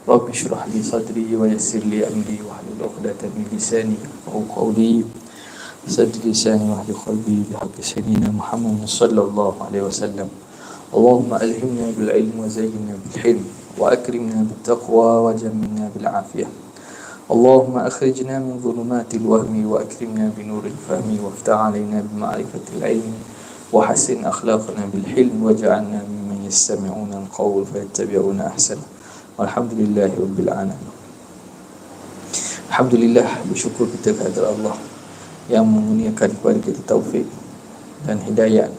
Rabbi shrah li sadri wa yassir li amri wahlul 'uqdatam min lisani yafqahu qawli. Sadri lisani wahdi qalbi bihaqqi sayyidina Muhammad sallallahu alaihi wasallam. Allahumma alhimna bil ilmi wa zayyinna bil hilm wa akrimna bit taqwa wa jammilna bil afiyah. Allahumma akhrijna min dhulumatil wahmi wa akrimna bi nuril fahmi waftah 'alaina bi ma'rifatil ilmi wa hassin akhlaqana bil hilm waj'alna mimman yastami'una al-qawla fayattabi'una ahsana. Alhamdulillahi Rabbil Alamin. Alhamdulillah, bersyukur kita kepada Allah yang mengurniakan kepada kita taufik dan hidayat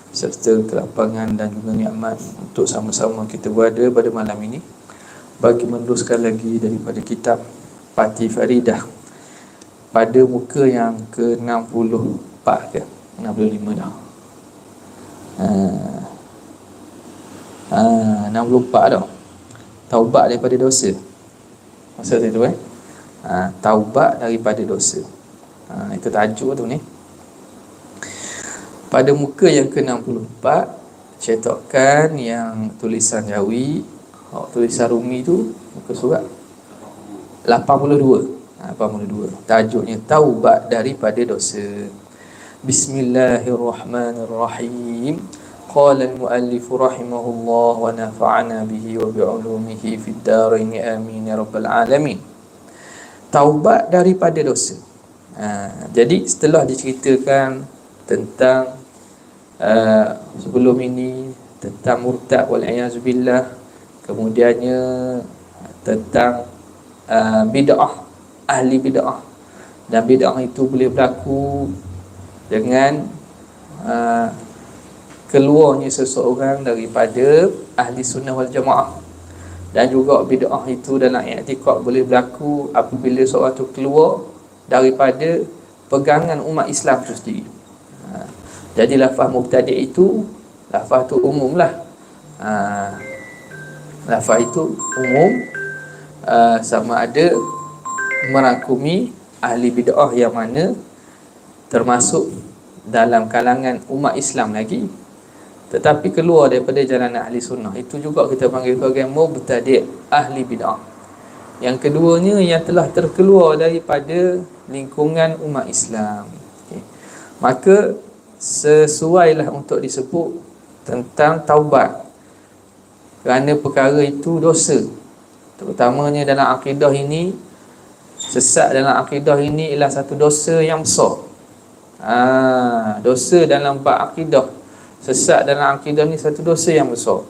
serta kelapangan dan juga nikmat untuk sama-sama kita berada pada malam ini bagi meneruskan lagi daripada kitab Pati Faridah pada muka yang ke-64 ke 65 dah. 64 dah. Taubat daripada dosa. Maksud itu taubat daripada dosa. Itu tajuk tu ni. Pada muka yang ke-64 cetakkan yang tulisan Jawi, tulisan Rumi tu muka surat 82. Tajuknya taubat daripada dosa. Bismillahirrahmanirrahim. Qala al-muallif rahimahullah wa nafa'ana bihi wa bi'ulumihi fid darain amin ya rabbal alamin. Taubat daripada dosa. Jadi setelah diceritakan tentang sebelum ini tentang murtad wal a'yazubillah, kemudiannya tentang bid'ah, ahli bid'ah, dan bid'ah itu boleh berlaku dengan keluarnya seseorang daripada ahli sunnah wal jamaah, dan juga bid'ah itu dalam i'tikad boleh berlaku apabila seorang itu keluar daripada pegangan umat Islam itu sendiri. Jadi lafaz mubtadi' itu lafaz itu umumlah. Lafaz itu umum, sama ada merangkumi ahli bid'ah yang mana termasuk dalam kalangan umat Islam lagi, tetapi keluar daripada jalan ahli sunnah, itu juga kita panggil sebagai mubtadi', ahli bid'ah. Yang keduanya yang telah terkeluar daripada lingkungan umat Islam. Maka sesuailah untuk disebut tentang taubat, kerana perkara itu dosa. Terutamanya dalam akidah ini, sesat dalam akidah ini ialah satu dosa yang besar. Dosa dalam bab akidah, sesat dalam akidah ni satu dosa yang besar.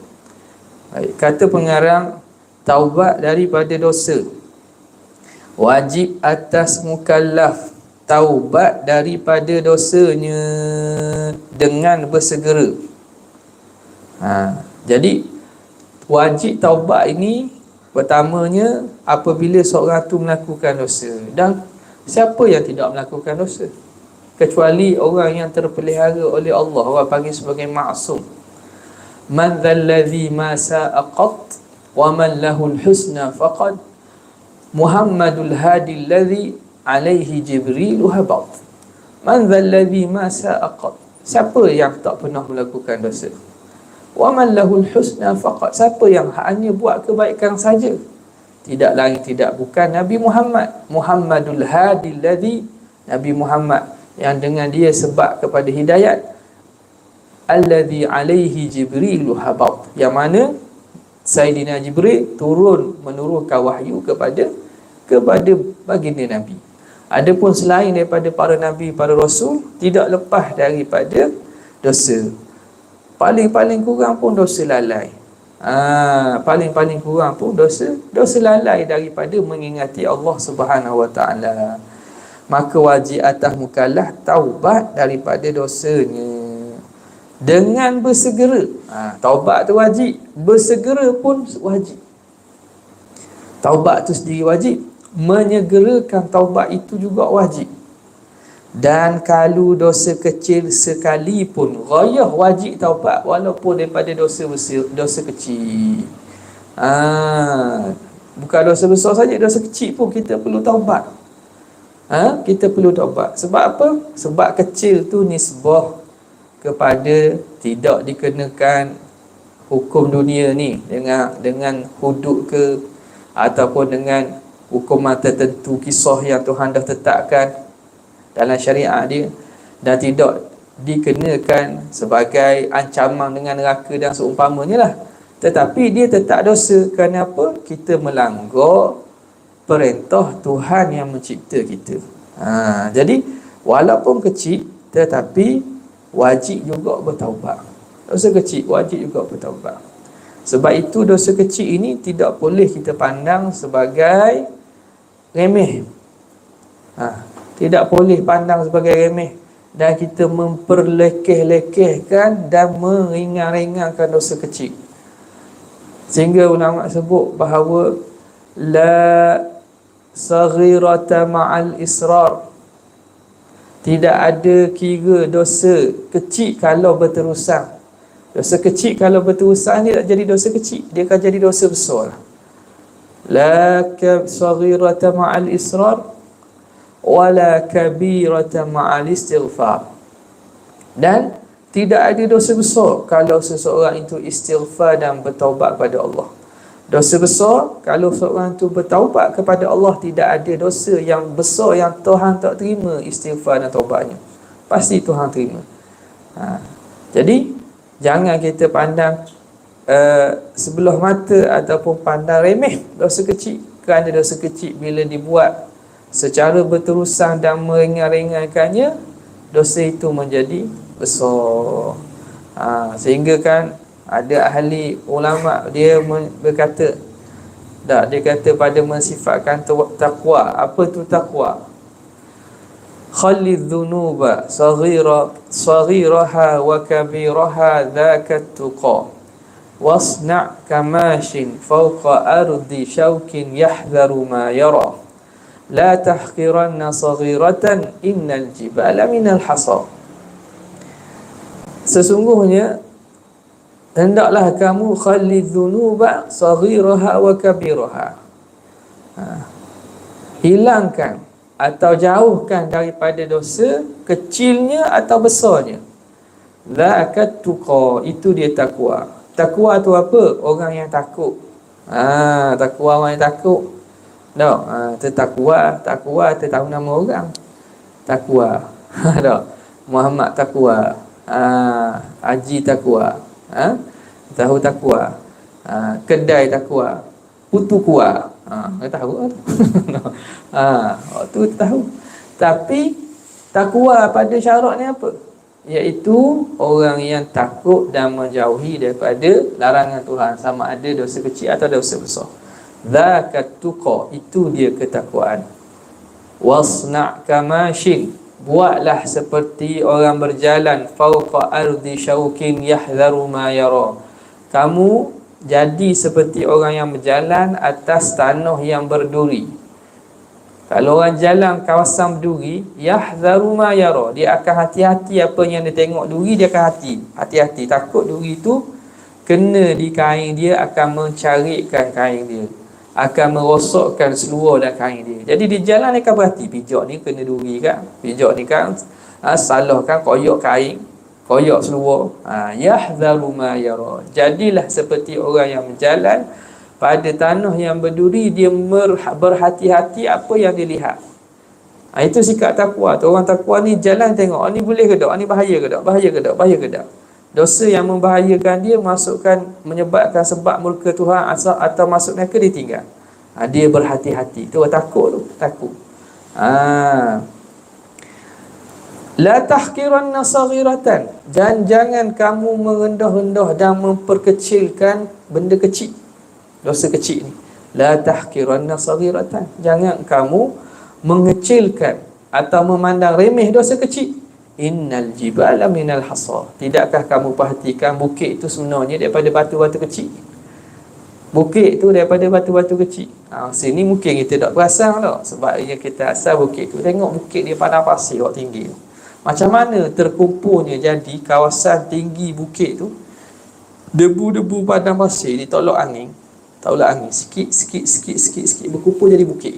Baik, kata pengarang, taubat daripada dosa wajib atas mukallaf taubat daripada dosanya dengan bersegera. Jadi wajib taubat ini pertamanya apabila seorang tu melakukan dosa. Dan siapa yang tidak melakukan dosa? Kecuali orang yang terpelihara oleh Allah, orang panggil sebagai ma'sum. Man dhalladhi ma sa'aqat wa man lahul husna faqad Muhammadul hadi alladhi alaihi Jibril habat. Man dhalladhi ma sa'aqat, siapa yang tak pernah melakukan dosa? Wa man lahul husna faqad, siapa yang hanya buat kebaikan saja? Tidak lain tidak bukan Nabi Muhammad. Muhammadul hadi alladhi, Nabi Muhammad yang dengan dia sebab kepada hidayat, alladhi alaihi Jibril habat, yang mana Sayyidina Jibril menurunkan wahyu kepada baginda Nabi. Adapun selain daripada para nabi, para rasul, tidak lepas daripada dosa. Paling kurang pun dosa lalai. Paling kurang pun dosa lalai daripada mengingati Allah Subhanahu wa taala. Maka wajib atas mukallaf taubat daripada dosanya dengan bersegera. Taubat tu wajib, bersegera pun wajib. Taubat tu sendiri wajib, menyegerakan taubat itu juga wajib. Dan kalau dosa kecil sekalipun, ghayah wajib taubat walaupun daripada dosa kecil. Bukan dosa besar saja, dosa kecil pun kita perlu taubat. Kita perlu taubat. Sebab apa? Sebab kecil tu nisbah kepada tidak dikenakan hukum dunia ni dengan hudud ke ataupun dengan hukuman tertentu, kisah yang Tuhan dah tetapkan dalam syariat dia, dan tidak dikenakan sebagai ancaman dengan neraka dan seumpamanya lah. Tetapi dia tetap dosa. Kenapa? Kita melanggar perintah Tuhan yang mencipta kita. Jadi walaupun kecil, tetapi wajib juga bertaubat. Dosa kecil wajib juga bertaubat. Sebab itu dosa kecil ini tidak boleh kita pandang sebagai remeh. Tidak boleh pandang sebagai remeh, dan kita memperlekeh-lekehkan dan meringan-ringankan dosa kecil. Sehingga ulama sebut bahawa la saghirata ma'al israr. Tidak ada kira dosa kecil kalau berterusan. Dosa kecil kalau berterusan, dia tak jadi dosa kecil, dia akan jadi dosa besar. La saghirata ma'al israr wala kabirata ma'al istighfar. Dan tidak ada dosa besar kalau seseorang itu istighfar dan bertaubat kepada Allah. Dosa besar kalau seorang itu bertaubat kepada Allah. Tidak ada dosa yang besar yang Tuhan tak terima istighfar dan taubatnya. Pasti Tuhan terima. Jadi jangan kita pandang sebelah mata ataupun pandang remeh dosa kecil. Kerana dosa kecil bila dibuat secara berterusan dan meringan-ringankannya, dosa itu menjadi besar. Sehingga kan ada ahli ulama dia berkata, dia kata pada mensifatkan takwa. Apa tu takwa? Khalidh dhunuba saghiraha wa kabiraha dhakat tuqa wasna' kamashin fawqa ardi syaukin yahdharu ma yara la tahqiranna saghiratan innal jibala minal hasa. Sesungguhnya hendaklah kamu khalidh dhunuba saghiraha wa kabiraha, hilangkan atau jauhkan daripada dosa kecilnya atau besarnya. Zakat tuqa, itu dia takwa. Takwa tu apa? Orang yang takut. Takwa orang yang takut. Takwa tu tahu nama orang. Takwa. Muhammad takwa. Haji takwa. Tahu takwa. Kedai takwa. Putu kuah. Tahu tu tahu. Tapi takwa pada syaratnya apa? Iaitu orang yang takut dan menjauhi daripada larangan Tuhan, sama ada dosa kecil atau dosa besar. Zakat tuqa, itu dia ketakwaan. Wasna' kamashin, buatlah seperti orang berjalan fawqa ardi syaukin yahdharu ma yara. Kamu jadi seperti orang yang berjalan atas tanah yang berduri. Kalau orang jalan kawasan berduri, yahdharu ma yara, dia akan hati-hati apa yang dia tengok duri, dia akan hati-hati. Takut duri itu kena di kain dia, akan mencarikan kain dia, akan merosakkan seluar dan kain dia. Jadi di jalan dia akan berhati, pijak ni kena duri kan, pijak ni kan salah kan, koyak kain, koyak seluar. Yahdharu ma yara, jadilah seperti orang yang berjalan pada tanah yang berduri, dia berhati-hati apa yang dilihat. Itu sikap takwa tu. Orang takwa ni jalan tengok, ni boleh ke tak, ni bahaya ke tak, bahaya ke tak, bahaya ke tak. Dosa yang membahayakan dia, menyebabkan sebab murka Tuhan atau masuk neraka, dia tinggal. Dia berhati-hati. Tu orang takut tu, takut. La tahqiranna saghiratan, jangan kamu merendah-rendah dan memperkecilkan benda kecil, dosa kecil ni. La tahqiranna saghiratan, jangan kamu mengecilkan atau memandang remeh dosa kecil. Innal jibala minal hasa, tidakkah kamu perhatikan bukit itu sebenarnya daripada batu-batu kecil. Bukit tu daripada batu-batu kecil. Sini mungkin kita tak perasan tak, sebabnya kita asal bukit tu, tengok bukit dia padang pasir yang tinggi tu. Macam mana terkumpulnya jadi kawasan tinggi bukit tu, debu-debu padang pasir ditolak angin, sikit berkumpul jadi bukit.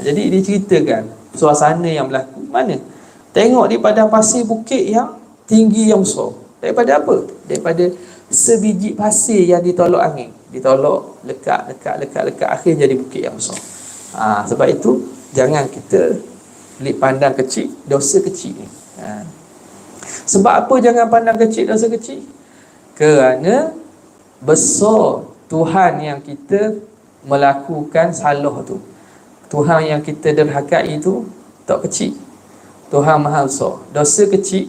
Jadi dia ceritakan suasana yang berlaku. Mana? Tengok di padang pasir bukit yang tinggi yang besar. Daripada apa? Daripada sebiji pasir yang ditolak angin. ditolak, lekat, akhir jadi bukit yang besar. Sebab itu jangan kita pandang kecil dosa kecil ni. Sebab apa jangan pandang kecil dosa kecil? Kerana besar Tuhan yang kita melakukan salah tu. Tuhan yang kita derhakai itu tak kecil. Tuhan Maha Besar. Dosa kecil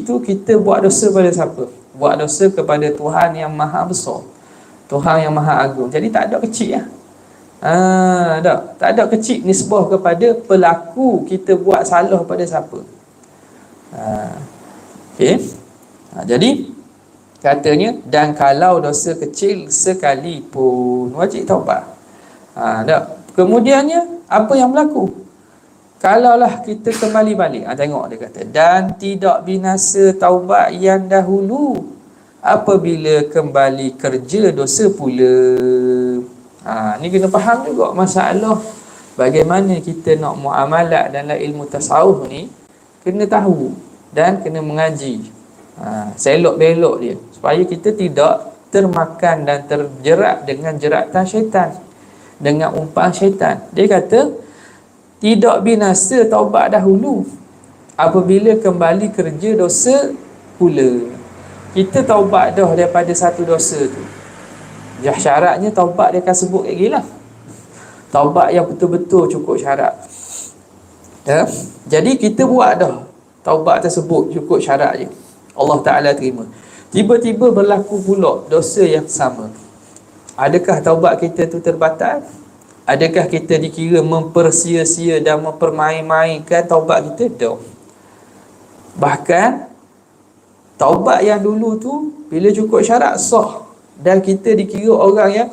itu kita buat dosa pada siapa? Buat dosa kepada Tuhan yang Maha Besar, Tuhan yang Maha Agung. Jadi tak ada kecil lah. Tak ada kecil nisbah kepada pelaku kita buat salah pada siapa. Okey. Jadi katanya, dan kalau dosa kecil sekalipun wajib taubat. Kemudiannya apa yang berlaku? Kalaulah kita kembali balik, tengok dia kata, dan tidak binasa taubat yang dahulu apabila kembali kerja dosa pula. Ni kena faham juga masalah bagaimana kita nak muamalat dalam ilmu tasawuf ni. Kena tahu dan kena mengaji, selok-belok dia, supaya kita tidak termakan dan terjerat dengan jeratan syaitan, dengan umpan syaitan. Dia kata tidak binasa taubat dahulu apabila kembali kerja dosa pula. Kita taubat dah daripada satu dosa tu, syaratnya taubat dia akan sebut lagi lah. Taubat yang betul-betul cukup syarat. Jadi kita buat dah taubat tersebut cukup syarat je, Allah Ta'ala terima. Tiba-tiba berlaku pula dosa yang sama. Adakah taubat kita tu terbatal? Adakah kita dikira mempersia-sia dan mempermain-mainkan taubat kita? Tak. Bahkan taubat yang dulu tu bila cukup syarat sah, dan kita dikira orang yang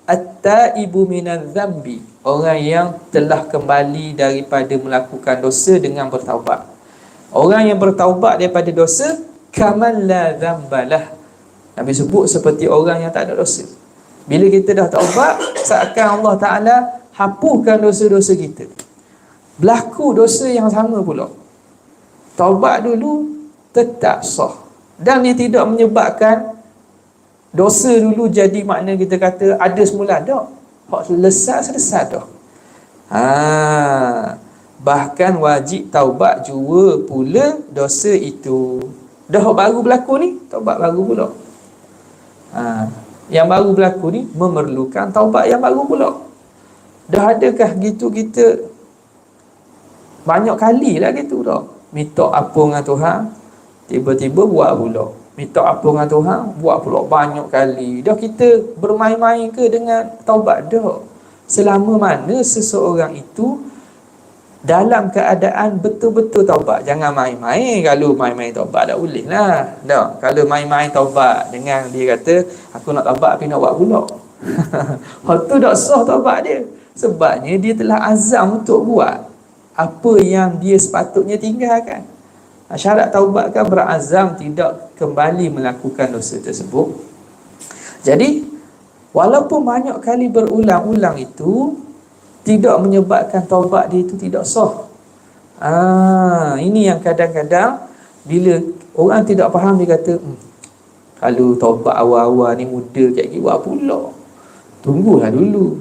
at-taibu minadz dzambi, orang yang telah kembali daripada melakukan dosa dengan bertaubat. Orang yang bertaubat daripada dosa kaman la dzambalah, Nabi sebut seperti orang yang tak ada dosa. Bila kita dah taubat, seakan Allah Ta'ala hapuskan dosa-dosa kita. Berlaku dosa yang sama pula. Taubat dulu tetap sah, dan dia tidak menyebabkan dosa dulu jadi makna kita kata ada semula. Tak. Hak selesai dah. Bahkan wajib taubat jua pula dosa itu. Dah baru berlaku ni, taubat baru pula. Yang baru berlaku ni memerlukan taubat yang baru pula. Dah adakah gitu kita banyak kali lah gitu dah minta apa dengan Tuhan, tiba-tiba buat pula. Minta apa dengan Tuhan, buat pula banyak kali. Dah kita bermain-main ke dengan taubat? Dah. Selama mana seseorang itu dalam keadaan betul-betul taubat. Jangan main-main. Kalau main-main taubat tak boleh lah. Dah. Kalau main-main taubat dengan dia kata aku nak taubat tapi nak buat pula. Hal tu tak sah taubat dia. Sebabnya dia telah azam untuk buat apa yang dia sepatutnya tinggalkan. Syarat taubat kan berazam tidak kembali melakukan dosa tersebut. Jadi walaupun banyak kali berulang-ulang itu tidak menyebabkan taubat dia itu tidak sah. Ini yang kadang-kadang bila orang tidak faham, dia kata kalau taubat awal-awal ni muda kat gigi buat pula. Tunggulah dulu.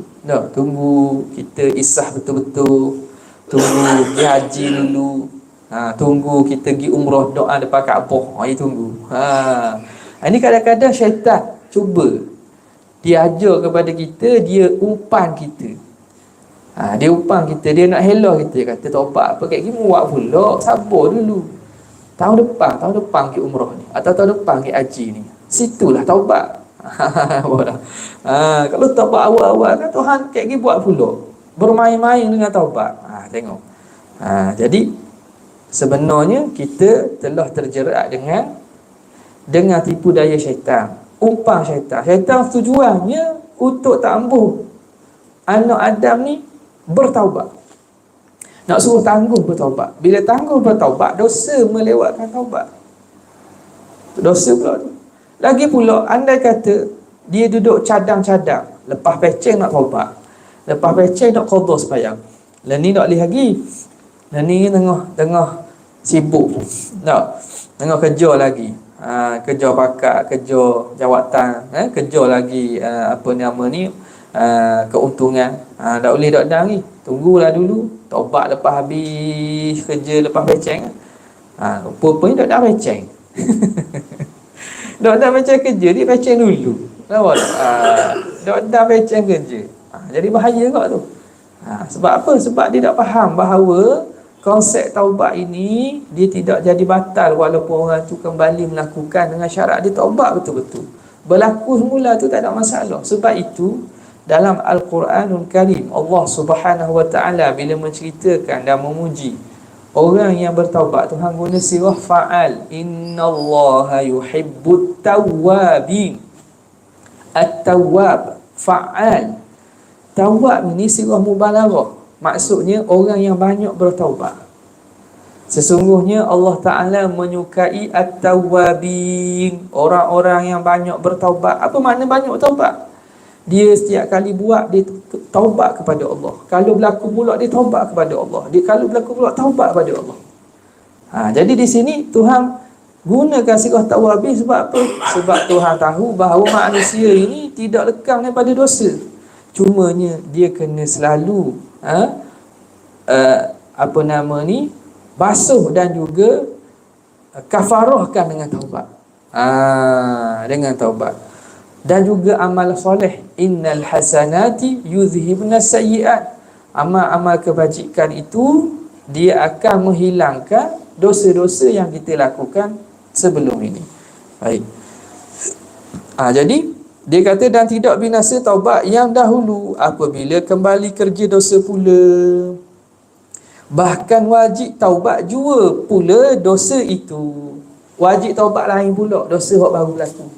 Tunggu kita isah betul-betul. Tunggu pergi haji dulu. Tunggu kita pergi umrah doa depan Kaabah. Tunggu. Ini kadang-kadang syaitan cuba dia ajar kepada kita, dia umpan kita. Dia umpan kita, dia nak helah kita. Dia kata taubat apa kat gini buat pula. Sabar dulu. Tahun depan pergi umrah ni, atau tahun depan pergi haji ni. Situlah taubat. Kalau taubat awal-awal kan Tuhan kat gini buat pula. Bermain-main dengan taubat. Tengok. Jadi sebenarnya kita telah terjerat dengan tipu daya syaitan, umpan syaitan. Syaitan tujuannya untuk tambuh anak Adam ni bertaubat. Nak suruh tangguh bertaubat. Bila tangguh bertaubat, dosa melewatkan taubat. Dosa pula tu. Lagi pula, andai kata dia duduk cadang-cadang, lepas peceng nak taubat, lepas peceng nak qada sembahyang, dan ni tak boleh lagi. Dan ni tengah sibuk, tengah kerja lagi. kerja pakar, kerja jawatan, kerja lagi keuntungan. Tak boleh tak ada ni. Tunggulah dulu, taubat lepas habis kerja, lepas beceng. Rupanya tak ada beceng. Tak ada beceng kerja, dia beceng dulu. Nampak tak? Tak ada beceng kerja. Jadi bahaya kau tu. Sebab apa? Sebab dia tak faham bahawa konsep taubat ini dia tidak jadi batal walaupun orang tu kembali melakukan dengan syarat dia taubat betul-betul. Berlaku semula tu tak ada masalah. Sebab itu dalam Al-Quranul Karim Allah Subhanahu Wa Taala bila menceritakan dan memuji orang yang bertaubat, Tuhan guna sirah fa'al. Innallaha yuhibbut tawwabin. At-tawwab, fa'al. Tawab ni sirah mubalaghah. Maksudnya orang yang banyak bertaubat. Sesungguhnya Allah Ta'ala menyukai at-tawwabin, orang-orang yang banyak bertaubat. Apa makna banyak bertaubat? Dia setiap kali buat, dia taubat kepada Allah. Kalau berlaku pula, dia taubat kepada Allah. Kalau berlaku pula, taubat kepada Allah. Jadi di sini Tuhan gunakan sirah tawwabin sebab apa? Sebab Tuhan tahu bahawa manusia ini tidak lekang daripada dosa. Cumanya dia kena selalu basuh dan juga kafarahkan dengan taubat. Dengan taubat. Dan juga amal soleh. Innal hasanati yuzhibna sayyi'at. Amal-amal kebajikan itu dia akan menghilangkan dosa-dosa yang kita lakukan sebelum ini. Baik. Jadi dia kata, dan tidak binasa taubat yang dahulu apabila kembali kerja dosa pula. Bahkan wajib taubat jua pula dosa itu. Wajib taubat lain pula dosa yang baru berlaku.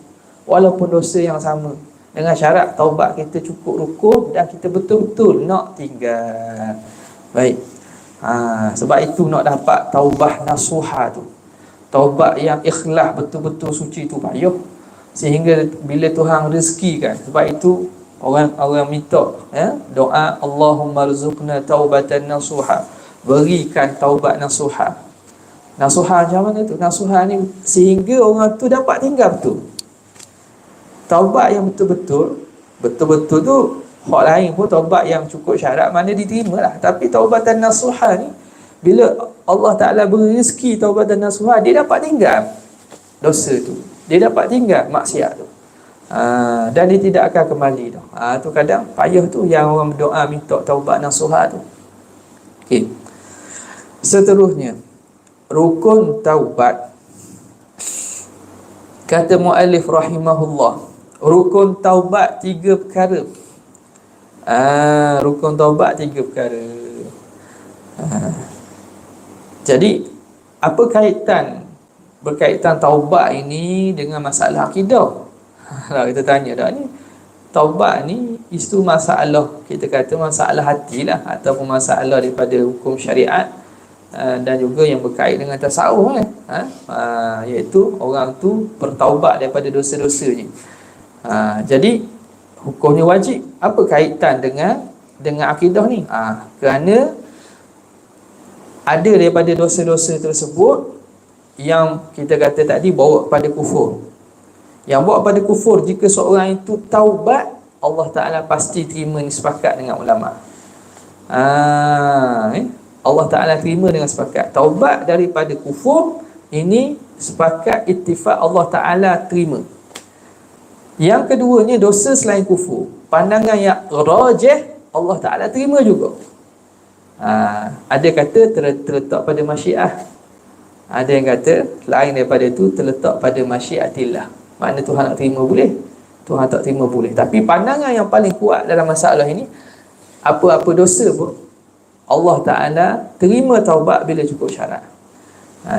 Walaupun dosa yang sama. Dengan syarat taubat kita cukup rukun dan kita betul-betul nak tinggal. Baik. Sebab itu nak dapat taubah nasuha tu. Taubat yang ikhlas betul-betul suci tu payah. Sehingga bila Tuhan rezekikan, sebab itu orang minta doa, Allahumma rzuqna taubatan nasuha, berikan taubat nasuha. Nasuha macam mana tu? Nasuha ni sehingga orang tu dapat tinggal betul. Taubat yang betul-betul tu hak lain pun, taubat yang cukup syarat mana diterima lah. Tapi taubatan nasuha ni, bila Allah Ta'ala beri rezeki taubatan nasuha, dia dapat tinggal dosa tu, dia dapat tinggal maksiat tu, dan dia tidak akan kembali tu. Tu kadang payah tu yang orang berdoa minta taubat nasuha tu. Okey. Seterusnya, rukun taubat. Kata muallif rahimahullah, rukun taubat 3 perkara. Rukun taubat 3 perkara. Jadi apa berkaitan taubat ini dengan masalah akidah? Kalau kita tanya dah ni, taubat ni isu masalah, kita kata masalah hati lah, ataupun masalah daripada hukum syariat, dan juga yang berkait dengan tasawuf kan. Iaitu orang tu bertaubat daripada dosa-dosanya. Jadi hukumnya wajib. Apa kaitan dengan akidah ni? Kerana ada daripada dosa-dosa tersebut yang kita kata tadi bawa kepada kufur. Yang bawa kepada kufur, jika seorang itu taubat, Allah Ta'ala pasti terima, ni sepakat dengan ulama. Allah Ta'ala terima dengan sepakat. Taubat daripada kufur, ini sepakat ittifaq Allah Ta'ala terima. Yang keduanya, dosa selain kufur, pandangan yang rajih, Allah Ta'ala terima juga. Ada kata terletak pada masyiah, ada yang kata lain daripada itu, terletak pada masyiatillah. Makna Tuhan nak terima boleh, Tuhan tak terima boleh. Tapi pandangan yang paling kuat dalam masalah ini, apa-apa dosa pun Allah Ta'ala terima taubat bila cukup syarat.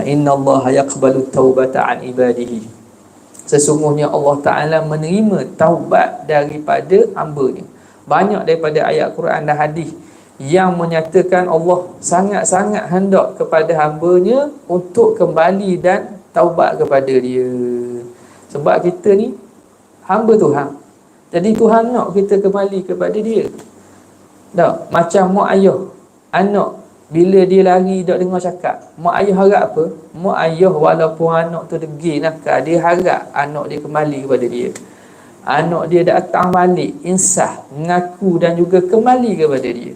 Innallaha yaqbalu taubata an ibadihi. Sesungguhnya Allah Ta'ala menerima taubat daripada hamba-Nya. Banyak daripada ayat Quran dan hadis yang menyatakan Allah sangat-sangat hendak kepada hamba-Nya untuk kembali dan taubat kepada Dia. Sebab kita ni hamba Tuhan, jadi Tuhan nak kita kembali kepada Dia. Tak? Macam mak ayah, anak Bila dia lari tak dengar cakap, mak ayah harap apa? Mak ayah walaupun anak tu degil nakal, dia harap anak dia kembali kepada dia. Anak dia datang balik, insaf, mengaku dan juga kembali kepada dia.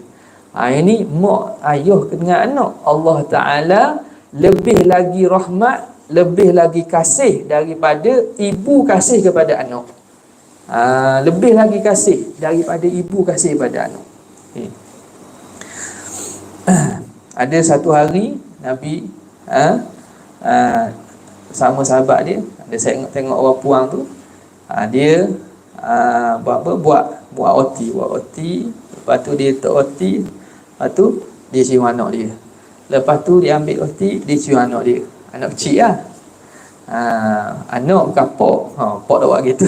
Ini mak ayah dengan anak. Allah Ta'ala lebih lagi rahmat, lebih lagi kasih daripada ibu kasih kepada anak. Lebih lagi kasih daripada ibu kasih kepada anak. Okay. Ada satu hari Nabi sama sahabat dia, saya tengok orang puang tu, dia buat apa? Buat roti. Lepas tu dia letak roti, lepas tu dia cium anak dia. Lepas tu dia ambil roti, dia cium anak dia. Anak kecil lah. Anak bukan pok. Pok dah buat gitu.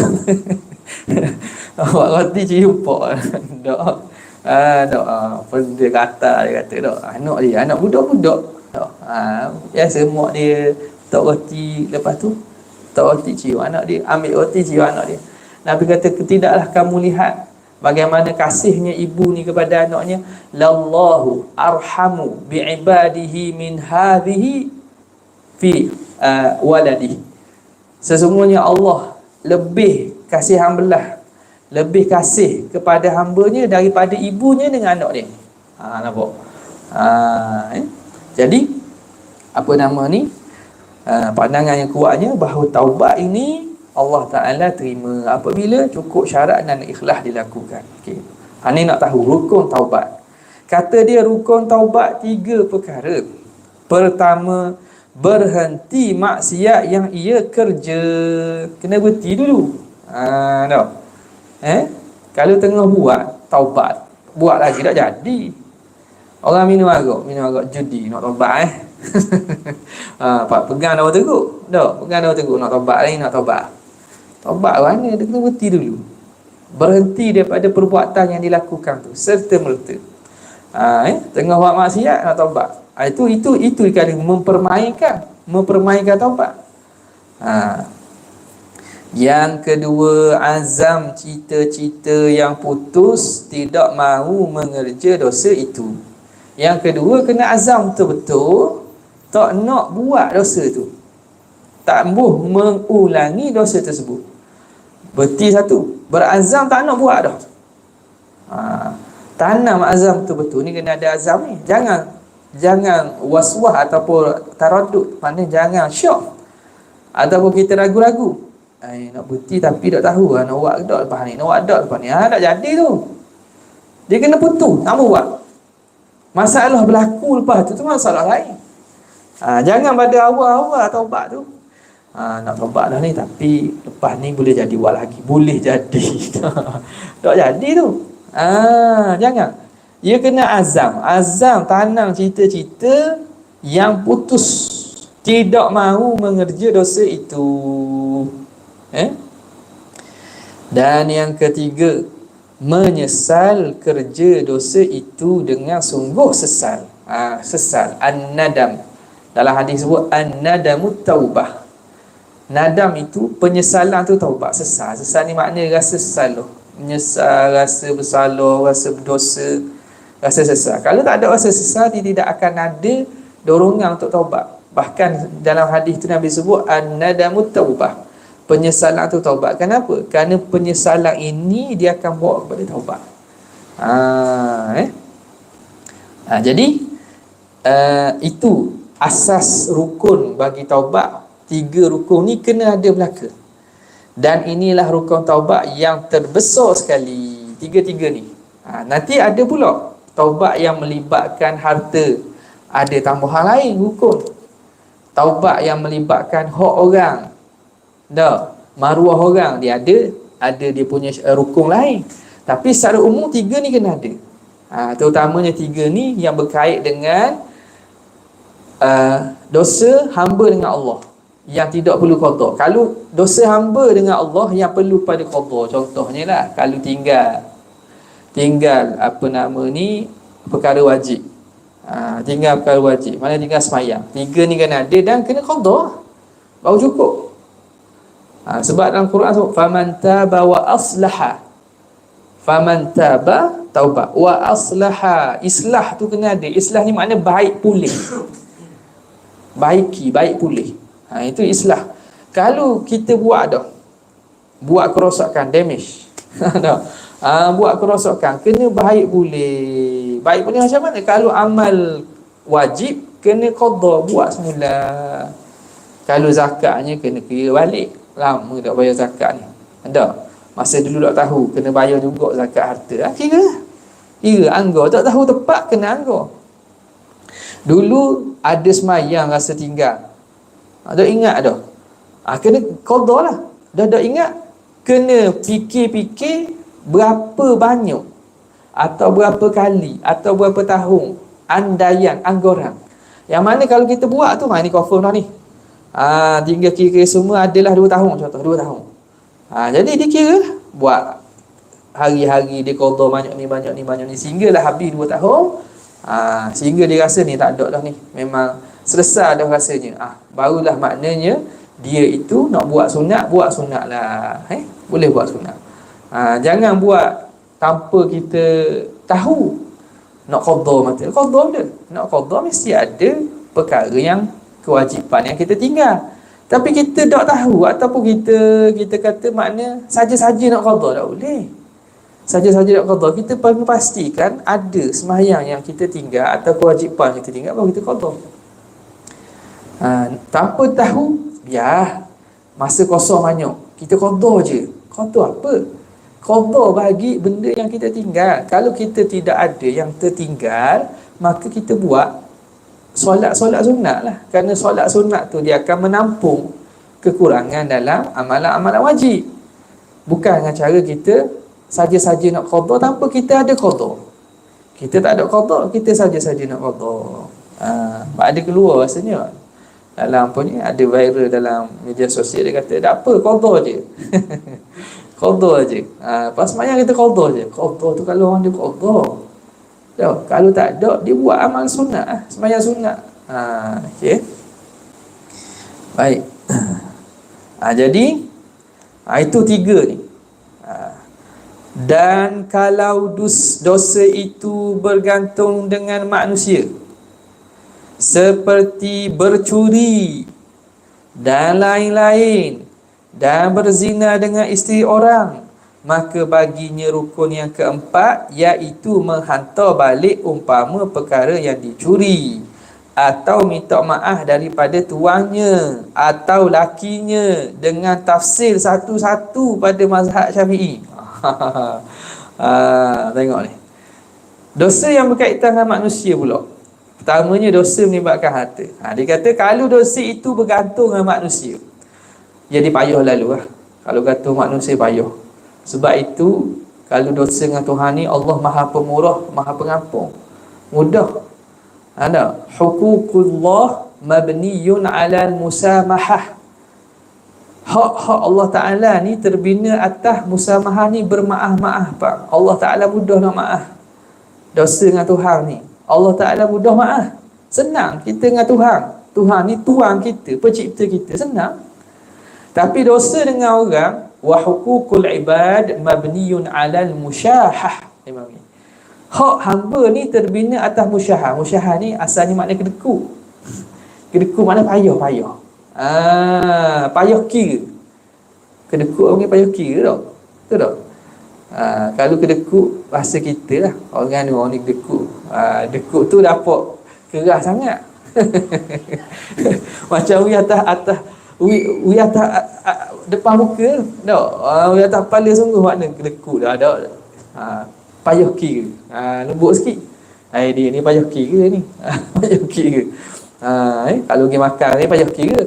Buat roti cium pok. Tak. Dia kata tak. Anak budak-budak. Biasa mak dia letak roti, lepas tu letak roti cium anak dia, ambil roti cium anak dia. Nabi kata, tidaklah kamu lihat bagaimana kasihnya ibu ni kepada anaknya. Lallahu arhamu bi'ibadihi min hadhihi fi waladihi. Sesungguhnya Allah lebih kasih hambelah, lebih kasih kepada hambanya daripada ibunya dengan anak dia. Nampak? Jadi apa nama ni? Pandangan yang kuatnya bahawa taubat ini Allah Ta'ala terima apabila cukup syarat dan ikhlas dilakukan. Okay. Ini nak tahu rukun taubat. Kata dia rukun taubat 3 perkara. Pertama, berhenti maksiat yang ia kerja. Kena berhenti dulu. Tak? Kalau tengah buat taubat, buat lagi tak jadi. Orang minum arak judi nak taubat pegang dah teruk. Pegang dah teruk nak taubat lagi, nak taubat. Taubat mana? Dia kena berhenti dulu. Berhenti daripada perbuatan yang dilakukan tu serta merta. Tengah buat maksiat nak taubat. Itu dikali mempermainkan taubat. Yang kedua, azam, cita-cita yang putus, tidak mahu mengerja dosa itu. Yang kedua, kena azam betul-betul tak nak buat dosa tu, tak mahu mengulangi dosa tersebut. Berarti satu, berazam tak nak buat dah. Tanam azam betul-betul ni, kena ada azam ni. Jangan was-was ataupun taradud, maknanya jangan syok ataupun kita ragu-ragu. Nak berhenti tapi tak tahu nak buat ke tak lepas ni, nak buat tak lepas ni. Tak jadi tu. Dia kena putus, tak mau buat. Masalah berlaku lepas tu masalah lain. Jangan pada awal-awal taubat tu, nak taubat dah ni tapi lepas ni boleh jadi buat lagi. Boleh jadi. Tak jadi tu. Jangan. Ia kena azam tanam cita-cita yang putus, tidak mahu mengerja dosa itu. Dan yang ketiga, menyesal kerja dosa itu dengan sungguh sesal. Sesal, an-nadam. Dalam hadis sebut an-nadamu taubah. Nadam itu penyesalan tu taubat. Sesal ni maknanya rasa sesal, menyesal, rasa bersalah, rasa berdosa, rasa sesal. Kalau tak ada rasa sesal, dia tidak akan ada dorongan untuk taubat. Bahkan dalam hadis tu Nabi sebut an-nadamu taubah. Penyesalan tu taubat. Kenapa? Kerana penyesalan ini dia akan bawa kepada taubat. Jadi itu asas rukun bagi taubat. 3 rukun ni kena ada belaka. Dan inilah rukun taubat yang terbesar sekali. 3 ni. Nanti ada pula taubat yang melibatkan harta. Ada tambahan lain rukun. Taubat yang melibatkan hak orang. Maruah orang dia ada dia punya rukun lain. Tapi secara umum 3 ni kena ada. Terutamanya 3 ni yang berkait dengan dosa hamba dengan Allah yang tidak perlu qada. Kalau dosa hamba dengan Allah yang perlu pada qada, contohnya lah kalau tinggal perkara wajib. Tinggal perkara wajib, mana tinggal semayang. 3 ni kena ada dan kena qada, baru cukup. Sebab dalam Quran sebut faman taba wa aslaha Faman taba taubat wa aslaha. Islah tu kena ada. Islah ni makna baik pulih. Baik pulih. Itu islah. Kalau kita buat kerosakan, damage. Dah. Buat kerosakan, kena baik pulih. Baik pulih macam mana? Kalau amal wajib, kena qada, buat semula. Kalau zakatnya, kena kira balik. Lama tak bayar zakat ni. Ada. Masa dulu tak tahu, kena bayar juga zakat harta. Kira anggar. Tak tahu tepat, kena anggar. Dulu ada semayang rasa tinggal. Dah ingat dah. Kena qada lah. Dah ingat. Kena fikir-fikir berapa banyak atau berapa kali atau berapa tahun andaian anggaran. Yang mana kalau kita buat tu, ni confirm dah ni. Tinggal kira semua adalah 2 tahun contoh, 2 tahun. Jadi dia kira buat hari-hari dia qada banyak ni sehinggalah habis 2 tahun. Sehingga dia rasa ni tak ada dah ni. Memang selesai dah rasanya. Barulah maknanya dia itu nak buat sunat lah. Boleh buat sunat. Jangan buat tanpa kita tahu nak qada mata. Qada dia. Nak qada mesti ada perkara yang kewajipan yang kita tinggal. Tapi kita tak tahu ataupun kita kata makna saja-saja nak qada, tak boleh. Saja-saja nak qada, kita perlu pastikan ada sembahyang yang kita tinggal atau kewajipan yang kita tinggal baru kita qada. Tanpa tahu, biar masa kosong banyak, kita qada je. Qada apa? Qada bagi benda yang kita tinggal. Kalau kita tidak ada yang tertinggal, maka kita buat solat sunat lah. Kerana solat sunat tu dia akan menampung kekurangan dalam amalan-amalan wajib. Bukan dengan cara kita saja-saja nak qada tanpa kita ada qada. Kita tak ada qada, kita saja-saja nak qada. Ada keluar rasanya dalam apa ni, ada viral dalam media sosial, dia kata tak apa, qada je. Qada je. Pas semayang kita qada je. Qada tu kalau orang dia qada. Kalau tak ada, dia buat amal sunat, sembahyang sunat. Okey. Baik. Jadi itu 3 ni. Dan kalau dosa itu bergantung dengan manusia, seperti bercuri dan lain-lain, dan berzina dengan isteri orang, maka baginya rukun yang keempat, iaitu menghantar balik umpama perkara yang dicuri, atau minta maaf daripada tuannya atau lakinya dengan tafsir satu-satu pada mazhab Syafi'i. Tengok ni. Dosa yang berkaitan dengan manusia pula. Pertamanya dosa melibatkan harta. Dia kata kalau dosa itu bergantung dengan manusia, jadi payah lalu lah. Kalau kata manusia payah. Sebab itu kalau dosa dengan Tuhan ni, Allah Maha Pemurah, Maha Pengampun, mudah. Ada huququllah mabniyun 'alal musamahah. Hak-hak Allah Ta'ala ni terbina atas musamahah ni, bermaaf-maaf. Pak, Allah Ta'ala mudah nak maaf. Dosa dengan Tuhan ni, Allah Ta'ala mudah maaf. Senang kita dengan Tuhan. Tuhan ni tuan kita, pencipta kita, senang. Tapi dosa dengan orang, wa huququl ibad mabniyun 'alal musyahah. Hak hamba ni terbina atas musyahah. Musyahah ni asalnya makna kedekut. Kedekut makna payah. Payah kira. Kedekut orang ni payah kira tak? Betul tak? Kalau kedekut bahasa kita lah, orang ni kedekut. Dekut tu dapat keras sangat. Macam wi atas wi atas depan muka tak? Wi atas kepala sungguh makna kedekut dah ada. Payah kira. Lembut sikit. Dia ni payah kira ni. Payah kira. Kalau pergi makan ni payah kira.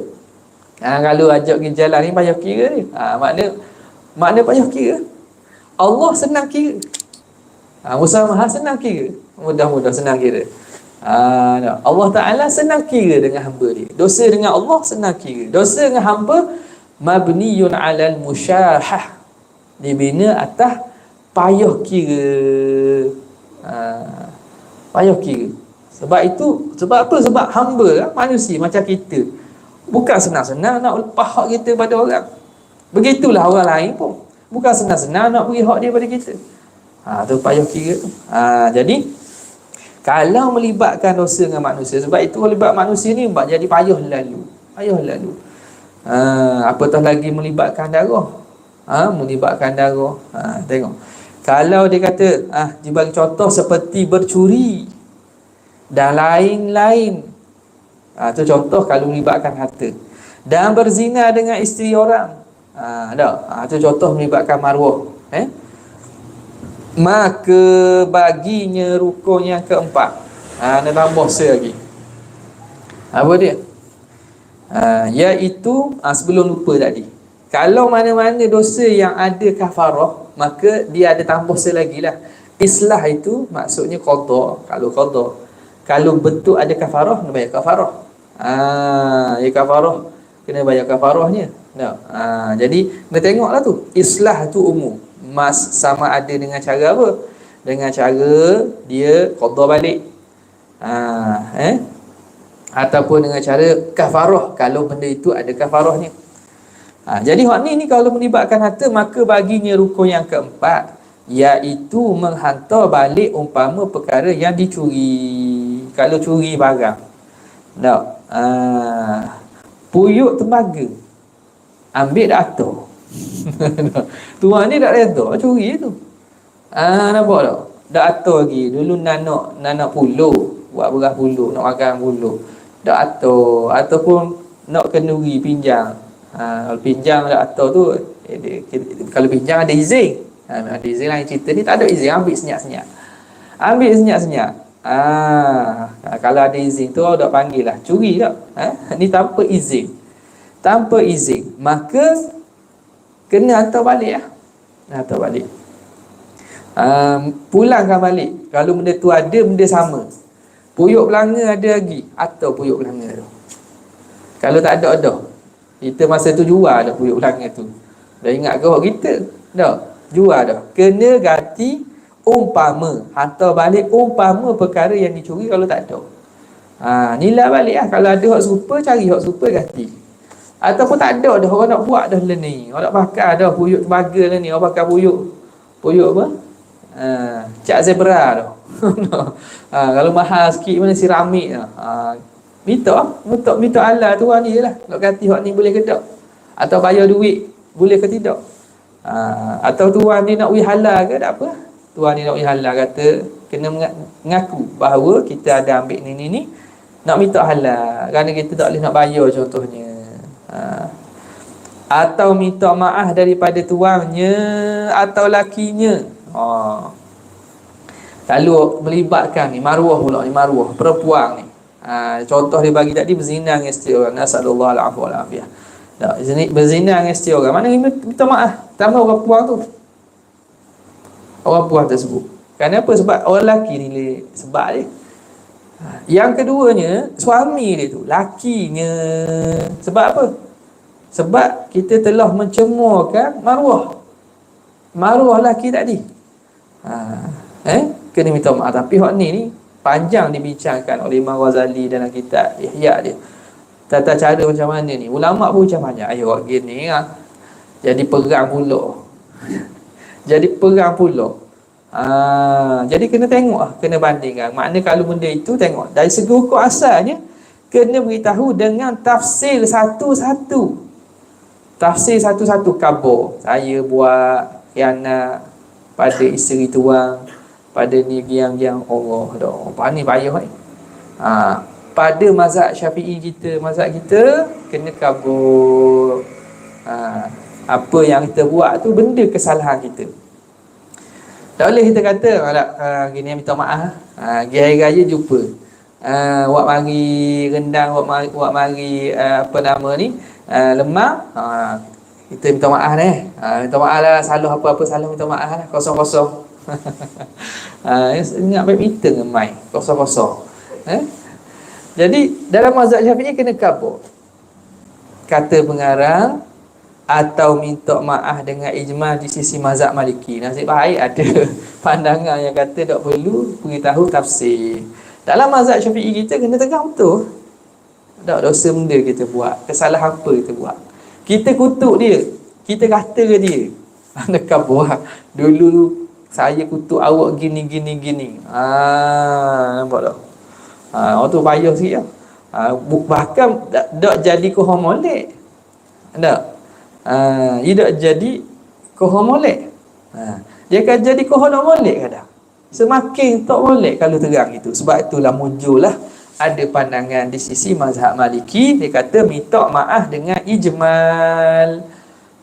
Kalau ajak pergi jalan ni payah kira ni. Makna payah kira. Allah senang kira. Musamahah senang kira. Mudah-mudah senang kira. Allah Ta'ala senang kira dengan hamba dia. Dosa dengan Allah senang kira. Dosa dengan hamba mabniyun 'alal musyahah, dibina atas payah kira. Payah kira. Sebab apa? Sebab hamba manusia macam kita, bukan senang-senang nak lepas hak kita pada orang. Begitulah orang lain pun, bukan senang-senang nak beri hak dia pada kita. Tu payah kira tu. Jadi kalau melibatkan dosa dengan manusia, sebab itu melibat manusia ni jadi payah lalu. Payah lalu. Apatah lagi melibatkan darah. Melibatkan darah. Tengok. Kalau dia kata, dia bagi contoh seperti bercuri dan lain-lain. Tu contoh kalau melibatkan harta. Dan berzina dengan isteri orang. Tu contoh melibatkan maruah. Maka baginya rukun yang keempat. Nak tambah lagi. Apa dia? Iaitu sebelum lupa tadi, kalau mana-mana dosa yang ada kafarah, maka dia ada tambah lagi lah. Islah itu maksudnya qada. Kalau betul ada kafarah, kena bayar kafarah. Kafarah kena bayar kafarahnya. Jadi kena tengoklah tu. Islah tu umum, sama ada dengan cara apa? Dengan cara dia qada balik, ataupun dengan cara kafarah kalau benda itu ada kafarahnya. Jadi hak ni kalau melibatkan harta, maka baginya rukun yang keempat, iaitu menghantar balik umpama perkara yang dicuri. Kalau curi barang, puyuk tembaga, ambil dah atur. Tuan ni tak reda curi tu. Nampak tak? Dak atur lagi. Dulu nak puluh, buat beras puluh, nak makan puluh, dak atur. Ataupun nak kenduri pinjam. Kalau pinjam dak atur tu, kalau pinjam ada izin. Ada izin lain cerita ni, tak ada izin, ambil senyap-senyap. Kalau ada izin tu dak panggil lah curi tak? Ni tanpa izin. Maka kena hantar balik lah. Hantar balik. Pulangkan balik. Kalau benda tu ada, benda sama. Puyuk belanga ada lagi, atau puyuk belanga tu. Kalau tak ada. Kita masa tu jual dah puyuk belanga tu. Dah ingat ke orang kita? Dah, jual dah. Kena ganti umpama. Hantar balik umpama perkara yang dicuri kalau tak ada. Nilai balik lah. Kalau ada hak serupa, cari hak serupa ganti. Ataupun tak ada dah, orang nak buat dah lah ni. Orang nak bakar dah puyuk tembaga lah ni. Orang bakar puyuk apa? Cat zebra tu. Kalau mahal sikit mana seramik tu. Minta Allah tu ni je lah. Nak ganti hak ni boleh ke tak? Atau bayar duit boleh ke tidak? Atau tuan ni nak halal ke tak apa? Tuan ni nak halal, kata kena mengaku bahawa kita ada ambil ni nak minta halal, kerana kita tak boleh nak bayar contohnya. Atau minta maaf daripada tuannya atau lakinya. Lalu melibatkan ni maruah pula, ni maruah perempuan ni. Contoh dia bagi tadi, berzina dengan isteri orang. Nasallallahu alaihi wa afiyah. Berzina dengan isteri orang, mana minta maaf tambah orang puang tu, orang puang tersebut. Kenapa? Sebab orang lelaki ni sebab dia. Yang keduanya, suami dia tu, lakinya. Sebab apa? Sebab kita telah mencemurkan maruah lelaki tadi. Kena minta maaf. Tapi hak ni panjang dibincangkan oleh Imam Ghazali dalam kitab Ihya dia. Tata cara macam mana ni, ulama pun macam banyak. Ayuh gini jadi perang pula. Jadi kena tengok, kena bandingkan. Makna kalau benda itu tengok dari segi hukum asalnya, kena beritahu dengan tafsir satu-satu. Khabar saya buat khianat pada isteri tuang, pada ni yang Allah dah. Apa ni payah ni. Pada mazhab Syafi'i mazhab kita kena kabur. Apa yang kita buat tu benda kesalahan kita. Tak boleh kita kata gini minta maaf. Pergi hari raya jumpa. Buat mari rendang, buat mari apa nama ni? Lemak. Kita minta maaf minta maaf lah, salah apa-apa salah, minta maaf lah, kosong-kosong. Ingat badminton dengan main kosong-kosong. Jadi dalam mazhab Syafi'i kena kabur, kata pengarang, atau minta maaf dengan ijma' di sisi mazhab Maliki. Nasib baik ada pandangan yang kata tak perlu beritahu tafsir. Dalam mazhab Syafi'i kita kena tegang betul. Tak dosa benda kita buat, kesalahan apa kita buat, kita kutuk dia, kita kata dia, nak kabur. Dulu saya kutuk awak gini gini gini. Nampak tak? Orang tu payah sikit lah. Bahkan tak jadi kohon molek. Tak? Dia tak jadi kohon molek. Dia akan jadi kohon molek kadang. Semakin tak molek kalau terang itu. Sebab itulah muncullah ada pandangan di sisi mazhab Maliki, dia kata minta maaf dengan ijmal,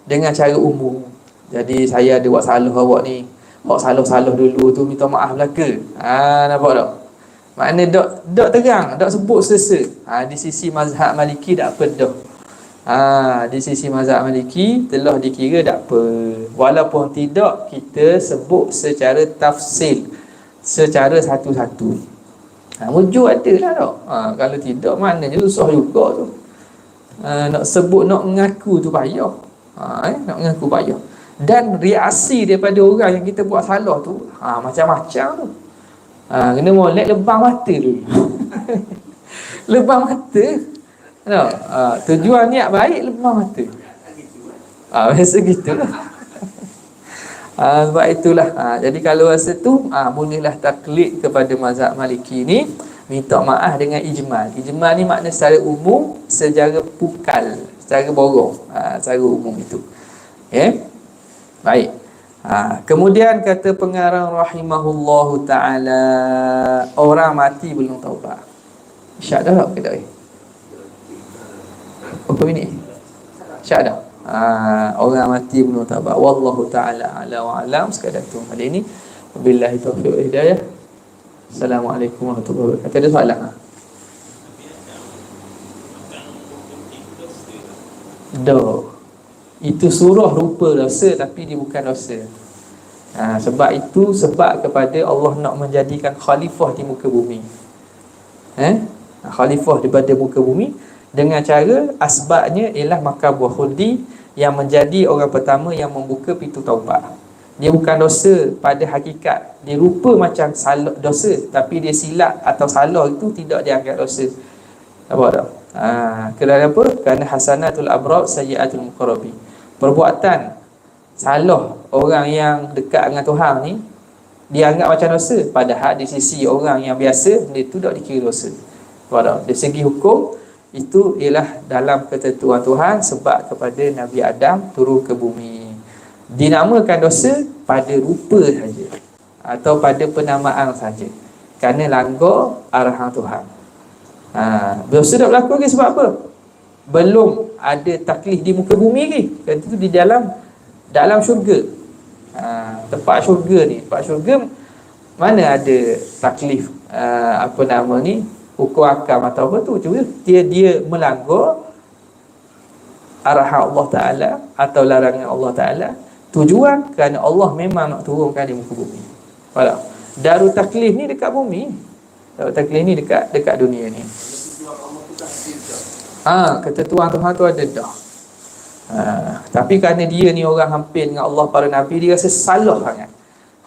dengan cara umum. Jadi saya ada buat salah awak ni, hak salah-salah dulu tu minta maaf belaka. Nampak tak? Makna dok terang, dok sebut sesa. Di sisi mazhab Maliki tak apa dah. Di sisi mazhab Maliki telah dikira tak apa. Walaupun tidak kita sebut secara tafsil, secara satu-satu. Wujud ada lah tak? Kalau tidak maknanya susah juga tu. Nak sebut, nak mengaku tu payah. Nak mengaku payah. Dan reaksi daripada orang yang kita buat salah tu macam-macam tu. Kena molek lebam mata dulu. Lebam mata. Tak? Tujuan niat baik lebam mata. Biasa gitulah. Sebab itulah jadi kalau rasa tu bolehlah taklid kepada mazhab Maliki ni, minta maaf dengan ijmal. Ijmal ni makna secara umum, secara pukal, secara borong, secara umum itu. Baik. Kemudian kata pengarang rahimahullahu ta'ala, orang mati belum taubat. Syak dah tak ke tak? Berapa minit? Syak dah? Orang mati belum taubat. Wallahu ta'ala ala wa alam. Sekadar tu pada ini. Wabillahi taufiq wa hidayah. Assalamualaikum warahmatullahi wabarakatuh. Ada soalan? Dah. Itu surah rupa dosa, tapi dia bukan dosa. Sebab itu sebab kepada Allah nak menjadikan khalifah di muka bumi. Khalifah daripada muka bumi dengan cara asbabnya ialah makan buah khuldi, yang menjadi orang pertama yang membuka pintu taubat. Dia bukan dosa pada hakikat, dia rupa macam salah dosa, tapi dia silap atau salah itu tidak dianggap dosa. Apa tak? Kerana apa? Kerana hasanatul abrar sayyiatul muqarrabin. Perbuatan salah orang yang dekat dengan Tuhan ni dianggap macam dosa, padahal di sisi orang yang biasa dia tu tak dikira dosa. Pada dari segi hukum itu ialah dalam ketentuan Tuhan, sebab kepada Nabi Adam turun ke bumi. Dinamakan dosa pada rupa saja atau pada penamaan saja, kerana langgar arahan Tuhan. Dosa tak berlaku lagi sebab apa? Belum ada taklif di muka bumi lagi. Kan itu di dalam syurga. Tempat syurga ni, tempat syurga mana ada taklif hukum akam atau apa tu. Cuma dia melanggar arahan Allah Ta'ala atau larangan Allah Ta'ala. Tujuan kerana Allah memang nak turunkan di muka bumi. Faham? Darul taklif ni dekat bumi. Darul taklif ni dekat dunia ni. Ketentuan Tuhan tu ada dah. Tapi kerana dia ni orang hampir dengan Allah, para Nabi, dia rasa salah sangat.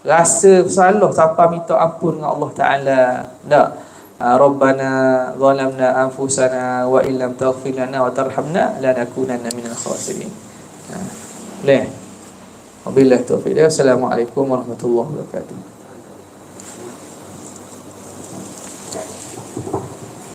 Rasa salah sampai minta ampun dengan Allah Ta'ala. Tak? Rabbana zalamna anfusana wa illam taghfir lana wa tarhamna lanakunanna minal khasirin. Wabillahi taufiq. Assalamualaikum warahmatullahi wabarakatuh.